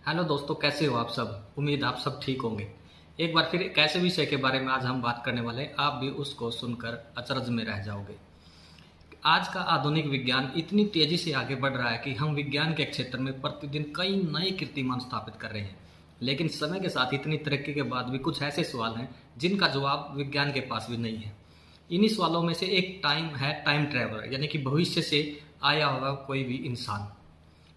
Hello दोस्तों, कैसे हो आप सब। उम्मीद आप सब ठीक होंगे। एक बार फिर एक ऐसे विषय के बारे में आज हम बात करने वाले हैं, आप भी उसको सुनकर अचरज में रह जाओगे। आज का आधुनिक विज्ञान इतनी तेजी से आगे बढ़ रहा है कि हम विज्ञान के क्षेत्र में प्रतिदिन कई नए कीर्तिमान स्थापित कर रहे हैं। लेकिन समय के साथ इतनी तरक्की के बाद भी कुछ ऐसे सवाल हैं जिनका जवाब विज्ञान के पास भी नहीं है। इन्हीं सवालों में से एक टाइम ट्रैवलर, यानी कि भविष्य से आया हुआ कोई भी इंसान।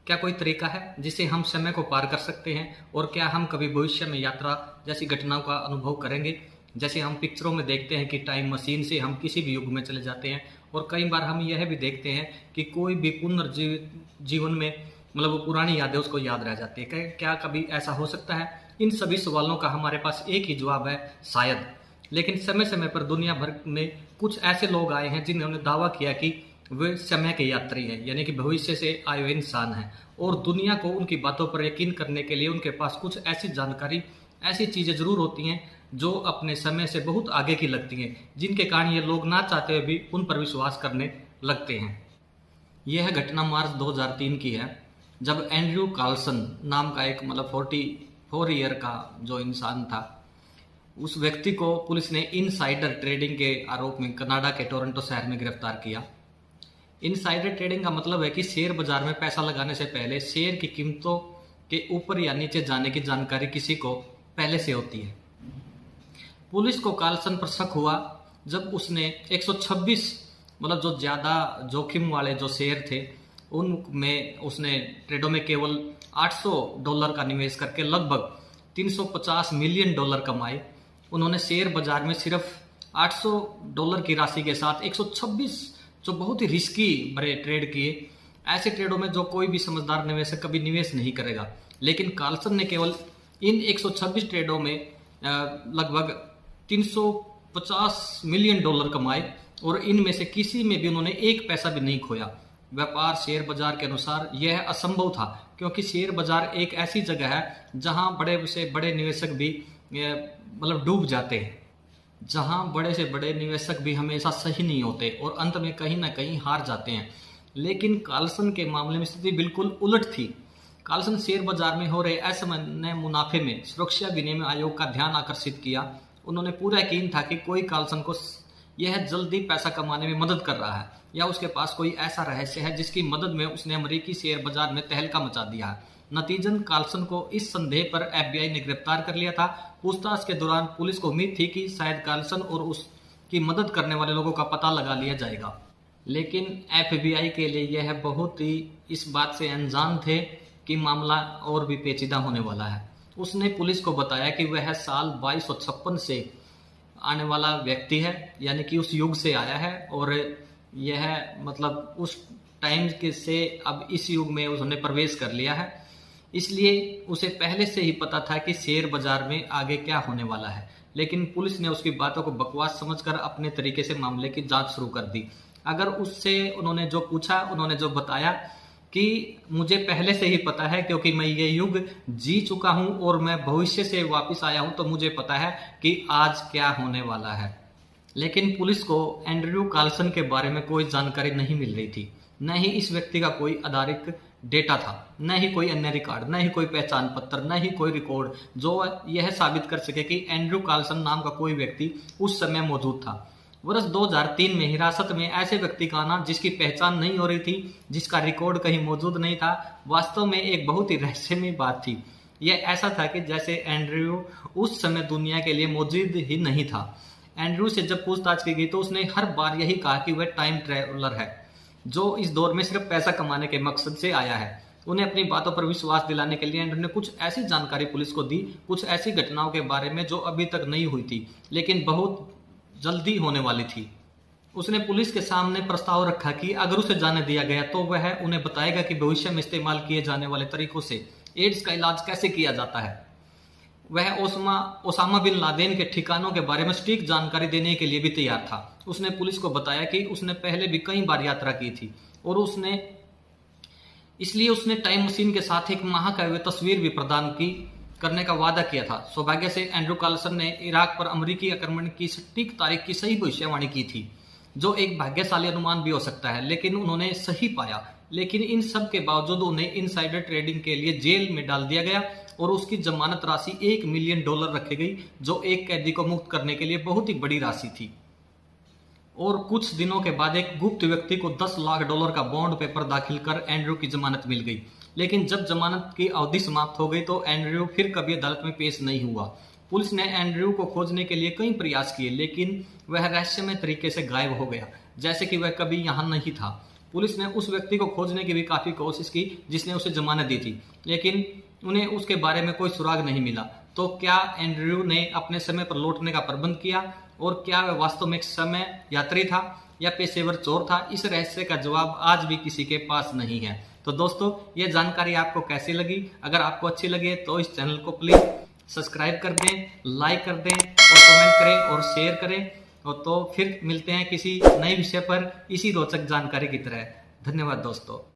क्या कोई तरीका है जिससे हम समय को पार कर सकते हैं, और क्या हम कभी भविष्य में यात्रा जैसी घटनाओं का अनुभव करेंगे। जैसे हम पिक्चरों में देखते हैं कि टाइम मशीन से हम किसी भी युग में चले जाते हैं, और कई बार हम यह भी देखते हैं कि कोई भी पुनर्जीवन में मतलब वो पुरानी यादें उसको याद रह जाती है। क्या कभी ऐसा हो सकता है। इन सभी सवालों का हमारे पास एक ही जवाब है, शायद। लेकिन समय समय पर दुनिया भर में कुछ ऐसे लोग आए हैं जिन्होंने दावा किया कि वे समय के यात्री हैं, यानी कि भविष्य से आए हुए इंसान हैं, और दुनिया को उनकी बातों पर यकीन करने के लिए उनके पास कुछ ऐसी जानकारी, ऐसी चीज़ें जरूर होती हैं जो अपने समय से बहुत आगे की लगती हैं, जिनके कारण ये लोग ना चाहते हुए भी उन पर विश्वास करने लगते हैं। यह घटना मार्च 2003 की है, जब एंड्रयू कार्लसन नाम का एक 44 ईयर का जो इंसान था, उस व्यक्ति को पुलिस ने इनसाइडर ट्रेडिंग के आरोप में कनाडा के टोरंटो शहर में गिरफ्तार किया। इनसाइडर ट्रेडिंग का मतलब है कि शेयर बाजार में पैसा लगाने से पहले शेयर की कीमतों के ऊपर या नीचे जाने की जानकारी किसी को पहले से होती है। पुलिस को कार्लसन पर शक हुआ जब उसने 126 मतलब जो ज़्यादा जोखिम वाले जो शेयर थे उनमें उसने ट्रेडों में केवल $800 का निवेश करके लगभग $350 मिलियन कमाए। उन्होंने शेयर बाजार में सिर्फ $800 की राशि के साथ 126 जो बहुत ही रिस्की बड़े ट्रेड किए। ऐसे ट्रेडों में जो कोई भी समझदार निवेशक कभी निवेश नहीं करेगा। लेकिन कार्लसन ने केवल इन 126 ट्रेडों में लगभग $350 मिलियन कमाए, और इनमें से किसी में भी उन्होंने एक पैसा भी नहीं खोया। व्यापार शेयर बाजार के अनुसार यह असंभव था, क्योंकि शेयर बाजार एक ऐसी जगह है जहां बड़े से बड़े निवेशक भी मतलब डूब जाते हैं, जहां बड़े से बड़े निवेशक भी हमेशा सही नहीं होते और अंत में कहीं ना कहीं हार जाते हैं। लेकिन कार्लसन के मामले में स्थिति बिल्कुल उलट थी। कार्लसन शेयर बाजार में हो रहे असामान्य मुनाफे में सुरक्षा विनिमय आयोग का ध्यान आकर्षित किया। उन्होंने पूरा यकीन था कि कोई कार्लसन को यह जल्दी पैसा कमाने में मदद कर रहा है, या उसके पास कोई ऐसा रहस्य है जिसकी मदद में उसने अमेरिकी शेयर बाजार में तहलका मचा दिया है। नतीजन कार्लसन को इस संदेह पर एफबीआई ने गिरफ्तार कर लिया था। पूछताछ के दौरान पुलिस को उम्मीद थी कि शायद कार्लसन और उसकी मदद करने वाले लोगों का पता लगा लिया जाएगा। लेकिन एफबीआई के लिए यह बहुत ही इस बात से अनजान थे कि मामला और भी पेचीदा होने वाला है। उसने पुलिस को बताया कि वह साल 2256 से आने वाला व्यक्ति है, यानी कि उस युग से आया है, और यह मतलब उस टाइम के से अब इस युग में उसने प्रवेश कर लिया है। इसलिए उसे पहले से ही पता था कि शेयर बाजार में आगे क्या होने वाला है। लेकिन पुलिस ने उसकी बातों को बकवास समझकर अपने तरीके से मामले की जांच शुरू कर दी। अगर उससे उन्होंने जो पूछा, उन्होंने जो बताया कि मुझे पहले से ही पता है क्योंकि मैं ये युग जी चुका हूं और मैं भविष्य से वापस आया हूं, तो मुझे पता है कि आज क्या होने वाला है। लेकिन पुलिस को एंड्रयू कार्लसन के बारे में कोई जानकारी नहीं मिल रही थी। न ही इस व्यक्ति का कोई आधारित डेटा था, न ही कोई अन्य रिकॉर्ड, न ही कोई पहचान पत्र, न ही कोई रिकॉर्ड जो यह साबित कर सके कि एंड्रयू कार्लसन नाम का कोई व्यक्ति उस समय मौजूद था। वर्ष 2003 में हिरासत में ऐसे व्यक्ति का आना जिसकी पहचान नहीं हो रही थी, जिसका रिकॉर्ड कहीं मौजूद नहीं था, वास्तव में एक बहुत ही रहस्यमय बात थी। यह ऐसा था कि जैसे एंड्रयू उस समय दुनिया के लिए मौजूद ही नहीं था। एंड्रयू से जब पूछताछ की गई तो उसने हर बार यही कहा कि वह टाइम ट्रैवलर है जो इस दौर में सिर्फ पैसा कमाने के मकसद से आया है। उन्हें अपनी बातों पर विश्वास दिलाने के लिए एंड्रयू ने कुछ ऐसी जानकारी पुलिस को दी, कुछ ऐसी घटनाओं के बारे में जो अभी तक नहीं हुई थी लेकिन बहुत जल्दी होने वाली थी। उसने पुलिस के सामने प्रस्ताव रखा कि अगर उसे जाने दिया गया तो वह उन्हें बताएगा कि भविष्य में इस्तेमाल किए जाने वाले तरीकों से एड्स का इलाज कैसे किया जाता है। वह ओसामा बिन लादेन के ठिकानों के बारे में सटीक जानकारी देने के लिए भी तैयार था। उसने पुलिस को बताया कि उसने पहले भी कई बार यात्रा की थी और इसलिए उसने टाइम मशीन के साथ एक महाकाव्य तस्वीर भी प्रदान करने का वादा किया था। सौभाग्य से एंड्रयू कार्लसन ने इराक पर अमेरिकी आक्रमण की सटीक तारीख की सही भविष्यवाणी की थी, जो एक भाग्यशाली अनुमान भी हो सकता है, लेकिन उन्होंने सही पाया। लेकिन इन सब के बावजूद उन्हें इनसाइडर ट्रेडिंग के लिए जेल में डाल दिया गया और उसकी जमानत राशि $1 मिलियन रखी गई, जो एक कैदी को मुक्त करने के लिए बहुत ही बड़ी राशि थी। और कुछ दिनों के बाद एक गुप्त व्यक्ति को $10 लाख का बॉन्ड पेपर दाखिल कर एंड्रयू की जमानत मिल गई। लेकिन जब जमानत की अवधि समाप्त हो गई तो एंड्रयू फिर कभी अदालत में पेश नहीं हुआ। पुलिस ने एंड्रयू को खोजने के लिए कई प्रयास किए, लेकिन वह रहस्यमय तरीके से गायब हो गया, जैसे कि वह कभी यहाँ नहीं था। पुलिस ने उस व्यक्ति को खोजने की भी काफी कोशिश की जिसने उसे जमानत दी थी, लेकिन उन्हें उसके बारे में कोई सुराग नहीं मिला। तो क्या एंड्रयू ने अपने समय पर लौटने का प्रबंध किया, और क्या वह वास्तव में एक समय यात्री था या पेशेवर चोर था? इस रहस्य का जवाब आज भी किसी के पास नहीं है। तो दोस्तों, यह जानकारी आपको कैसी लगी? अगर आपको अच्छी लगे तो इस चैनल को प्लीज सब्सक्राइब कर दें, लाइक कर दें और कमेंट करें और शेयर करें। और तो फिर मिलते हैं किसी नए विषय पर इसी रोचक जानकारी की तरह। धन्यवाद दोस्तों।